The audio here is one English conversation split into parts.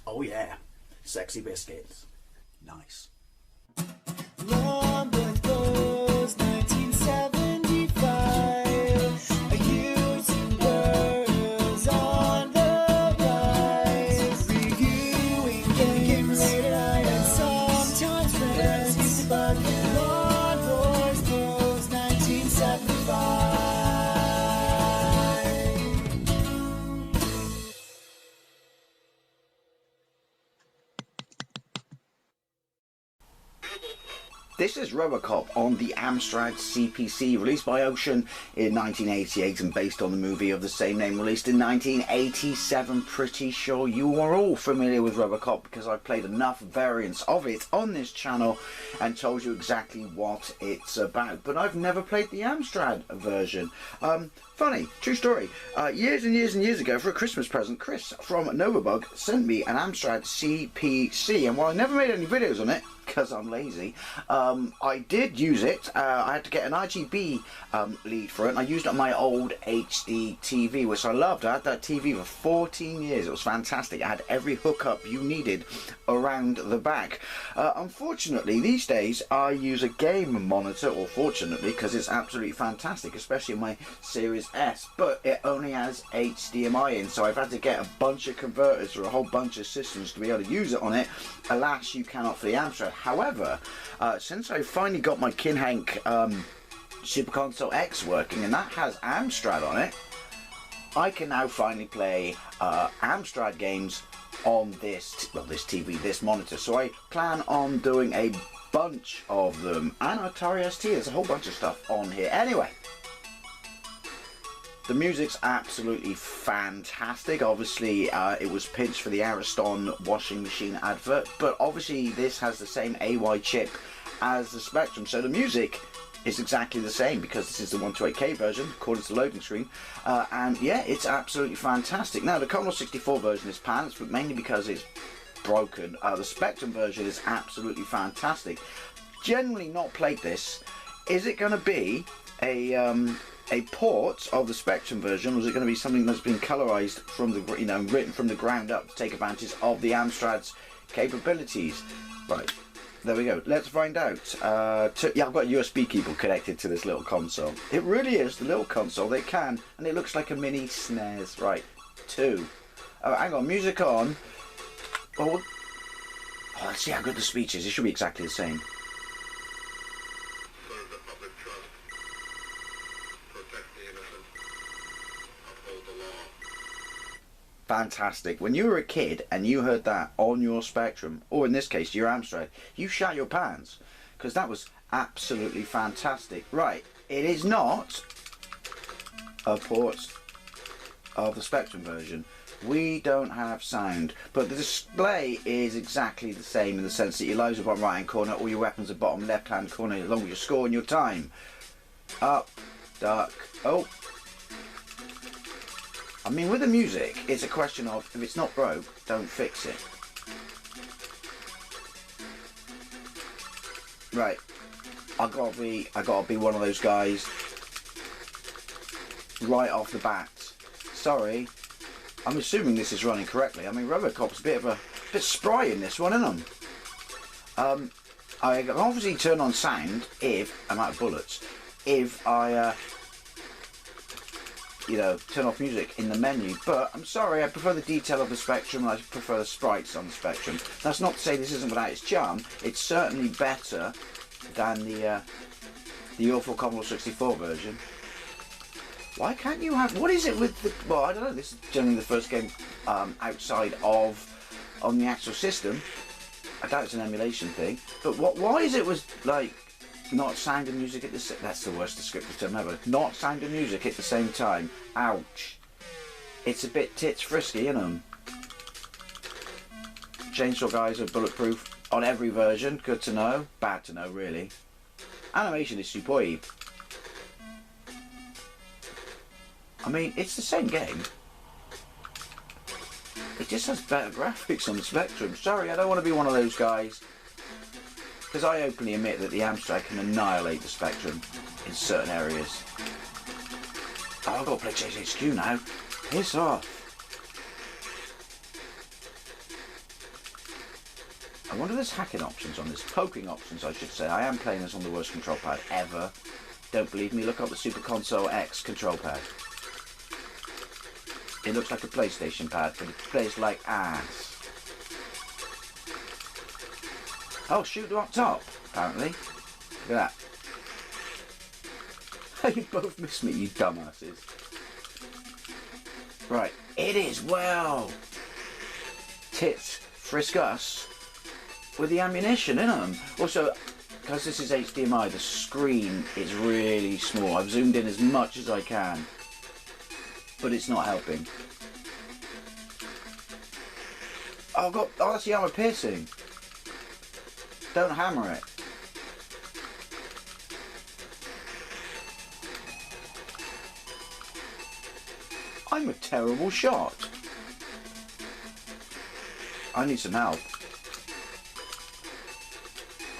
Oh yeah, sexy biscuits. Nice. Long was 1975. A YouTuber on the rise, reviewing games late at night and sometimes friends. But Long Boys Bros 1975. This is Robocop on the Amstrad CPC, released by Ocean in 1988 and based on the movie of the same name, released in 1987. Pretty sure you are all familiar with Robocop because I've played enough variants of it on this channel and told you exactly what it's about. But I've never played the Amstrad version. Funny, true story. Years and years and years ago, for a Christmas present, Chris from Novabug sent me an Amstrad CPC, and while I never made any videos on it, because I'm lazy, I did use it. I had to get an RGB lead for it, and I used it on my old HD TV, which I loved. I had that TV for 14 years. It was fantastic. I had every hookup you needed around the back. Unfortunately, these days, I use a game monitor, or fortunately, because it's absolutely fantastic, especially in my Series S, but it only has HDMI in, so I've had to get a bunch of converters for a whole bunch of systems to be able to use it on it. Alas, you cannot for the Amstrad. However, since I finally got my Kinhank Super Console X working, and that has Amstrad on it, I can now finally play Amstrad games on this TV, this monitor. So I plan on doing a bunch of them, and Atari ST. There's a whole bunch of stuff on here. Anyway, the music's absolutely fantastic. Obviously, it was pinched for the Ariston washing machine advert, but obviously this has the same AY chip as the Spectrum, so the music is exactly the same because this is the 128K version, according to the loading screen, and yeah, it's absolutely fantastic. Now, the Commodore 64 version is pants, but mainly because it's broken. The Spectrum version is absolutely fantastic. Generally not played this. Is it going to be a port of the Spectrum version, or is it going to be something that's been colorized from the, written from the ground up to take advantage of the Amstrad's capabilities? Right, there we go. Let's find out. Yeah, I've got a USB keyboard connected to this little console. It really is the little console. They can, and it looks like a mini SNES. Right, 2. Oh, hang on, music on. Oh, let's see how good the speech is. It should be exactly the same. Fantastic. When you were a kid and you heard that on your Spectrum, or in this case your Amstrad, you shat your pants, because that was absolutely fantastic. Right, it is not a port of the Spectrum version. We don't have sound, but the display is exactly the same in the sense that your lives are bottom right hand corner, all your weapons are bottom left hand corner, along with your score and your time. Up, duck, oh. I mean, with the music, it's a question of, if it's not broke, don't fix it. Right, I gotta be one of those guys right off the bat. Sorry, I'm assuming this is running correctly. I mean, Robocop's a bit spry in this one, isn't he? I can obviously turn on sound if I'm out of bullets. If I turn off music in the menu, but I'm sorry, I prefer the detail of the Spectrum, and I prefer the sprites on the Spectrum. That's not to say this isn't without its charm. It's certainly better than the awful Commodore 64 version. Why can't you have, what is it with the, well, I don't know, this is generally the first game outside of, on the actual system. I doubt it's an emulation thing, but why is it was like, not sound and music at the same, that's the worst descriptive term ever. Not sound and music at the same time. Ouch. It's a bit tits frisky, isn't it? Chainsaw guys are bulletproof on every version. Good to know. Bad to know, really. Animation is superb. I mean, it's the same game. It just has better graphics on the Spectrum. Sorry, I don't want to be one of those guys. Because I openly admit that the Amstrad can annihilate the Spectrum in certain areas. Oh, I've got to play JHQ now. Piss off. wonder if there's hacking options on this. Poking options, I should say. I am playing this on the worst control pad ever. Don't believe me? Look up the Super Console X control pad. It looks like a PlayStation pad, but it plays like ass. Oh, shoot up top, apparently. Look at that. You both missed me, you dumbasses. Right, it is well. Tits frisk us with the ammunition in them. Also, because this is HDMI, the screen is really small. I've zoomed in as much as I can, but it's not helping. Oh, that's the armor piercing. Don't hammer it. I'm a terrible shot. I need some help.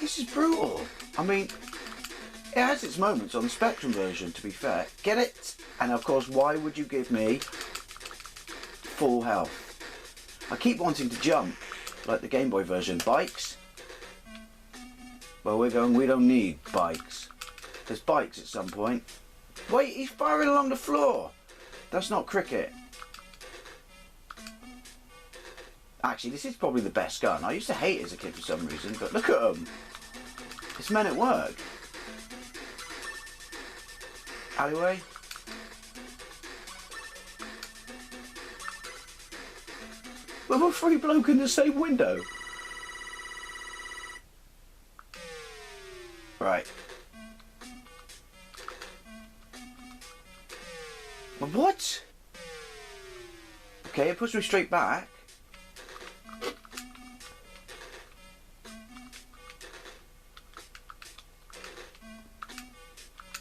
This is brutal. I mean, it has its moments on the Spectrum version, to be fair. Get it? And of course, why would you give me full health? I keep wanting to jump, like the Game Boy version. Bikes? Well, we don't need bikes. There's bikes at some point. Wait, he's firing along the floor. That's not cricket. Actually, this is probably the best gun. I used to hate it as a kid for some reason, but look at them. It's men at work. Alleyway. Well, we're three bloke in the same window. Right. What? Okay, it puts me straight back.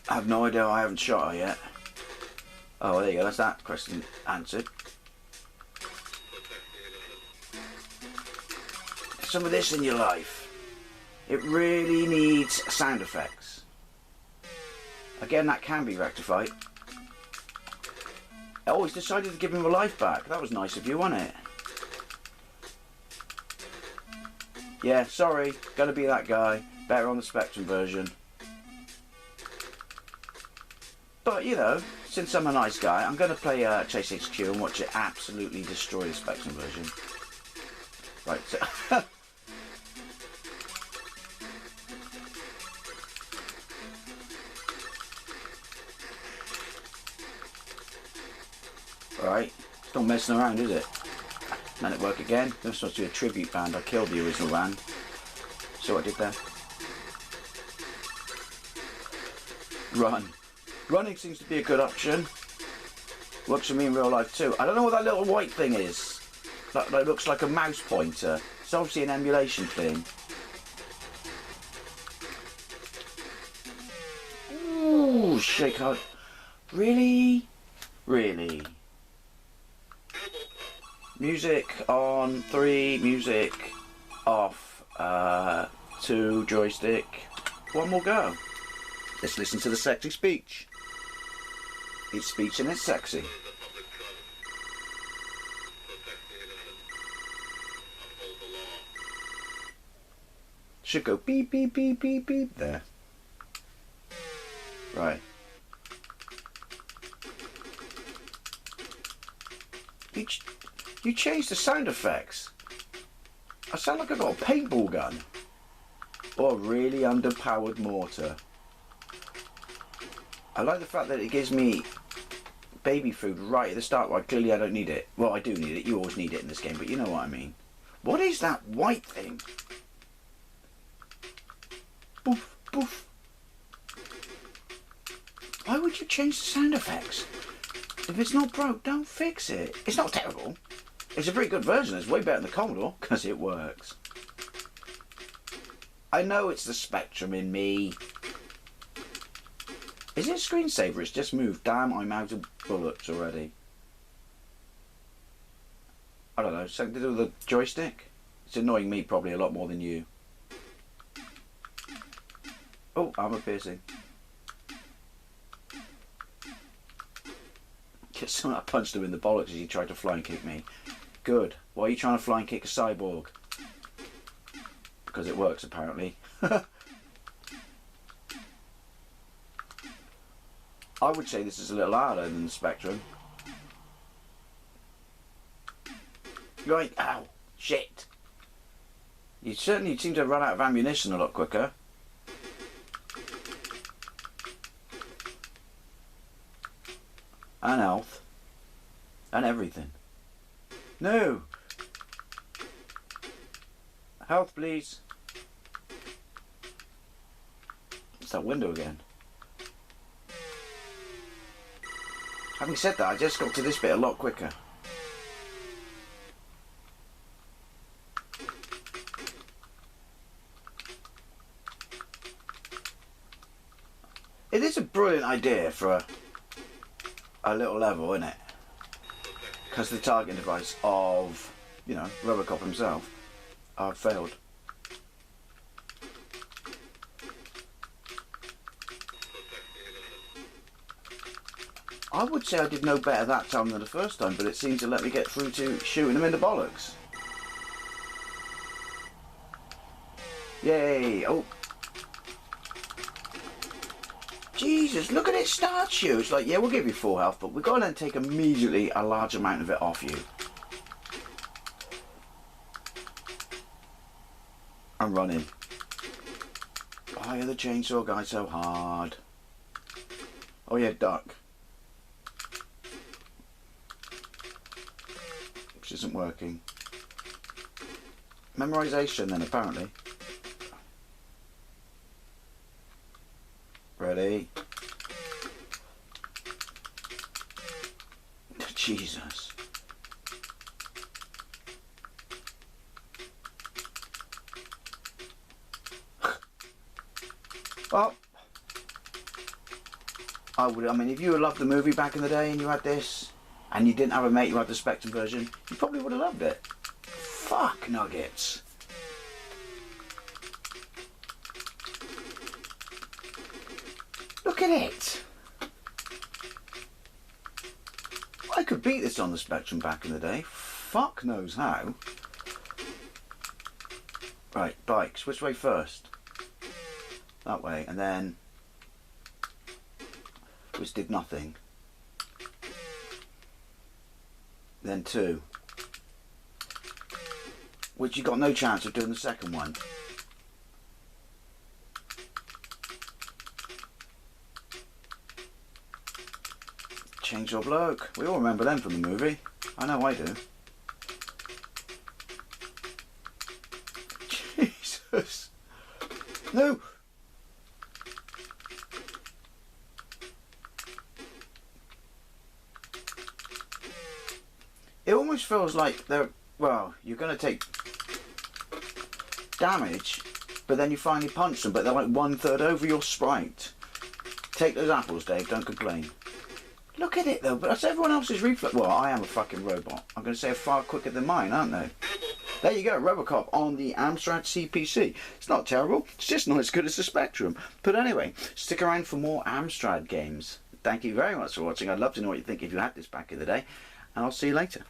I have no idea. I haven't shot her yet. Oh, there you go. That's that question answered. Some of this in your life. It really needs sound effects. Again, that can be rectified. Oh, he's decided to give him a life back. That was nice of you, wasn't it? Yeah, sorry. Gonna be that guy. Better on the Spectrum version. But, you know, since I'm a nice guy, I'm going to play Chase HQ and watch it absolutely destroy the Spectrum version. Right, so... Right, it's not messing around, is it? Man at work again. This was supposed to be a tribute band. I killed the original band. So I did there. Run. Running seems to be a good option. Works for me in real life too. I don't know what that little white thing is. That looks like a mouse pointer. It's obviously an emulation thing. Ooh, shake out. Really? Really? Music on 3, music off 2, joystick. One more go. Let's listen to the sexy speech. It's speech and it's sexy. Should go beep, beep, beep, beep, beep. There. Right. You changed the sound effects. I sound like I got a paintball gun. Or a really underpowered mortar. I like the fact that it gives me baby food right at the start. Well, clearly I don't need it. Well, I do need it. You always need it in this game, but you know what I mean. What is that white thing? Boof, boof. Why would you change the sound effects? If it's not broke, don't fix it. It's not terrible. It's a pretty good version. It's way better than the Commodore, because it works. I know it's the Spectrum in me. Is it a screensaver? It's just moved. Damn, I'm out of bullets already. I don't know, something to do with the joystick? It's annoying me probably a lot more than you. Oh, armor piercing. I punched him in the bollocks as he tried to flying kick me. Good. Why are you trying to flying kick a cyborg? because it works apparently. I would say this is a little harder than the Spectrum. Right, ow, shit. You certainly seem to have run out of ammunition a lot quicker. And health. And everything. No! Health, please. It's that window again. Having said that, I just got to this bit a lot quicker. It is a brilliant idea for a little level, isn't it? Because the targeting device of, you know, Robocop himself, failed. I would say I did no better that time than the first time, but it seemed to let me get through to shooting him in the bollocks. Yay! Oh! Jesus, look at it start you! It's like, yeah, we'll give you full health, but we've got to then take immediately a large amount of it off you. I'm running. Why are the chainsaw guys so hard? Oh yeah, duck. Which isn't working. Memorization then, apparently. Ready? Jesus. Well, I mean, if you loved the movie back in the day and you had this, and you didn't have a mate who had the Spectrum version, you probably would have loved it. Fuck nuggets. Look at it. I could beat this on the Spectrum back in the day. Fuck knows how. Right, bikes. Which way first? That way, and then... which did nothing. Then 2. Which you got no chance of doing the second one. Chainsaw Bloke. We all remember them from the movie. I know I do. Jesus. No! It almost feels like they're, well, you're going to take damage, but then you finally punch them, but they're like 1/3 over your sprite. Take those apples, Dave, don't complain. Look at it though, but that's everyone else's reflex. Well, I am a fucking robot. I'm going to say far quicker than mine, aren't they? There you go, Robocop on the Amstrad CPC. It's not terrible, it's just not as good as the Spectrum. But anyway, stick around for more Amstrad games. Thank you very much for watching. I'd love to know what you think if you had this back in the day, and I'll see you later.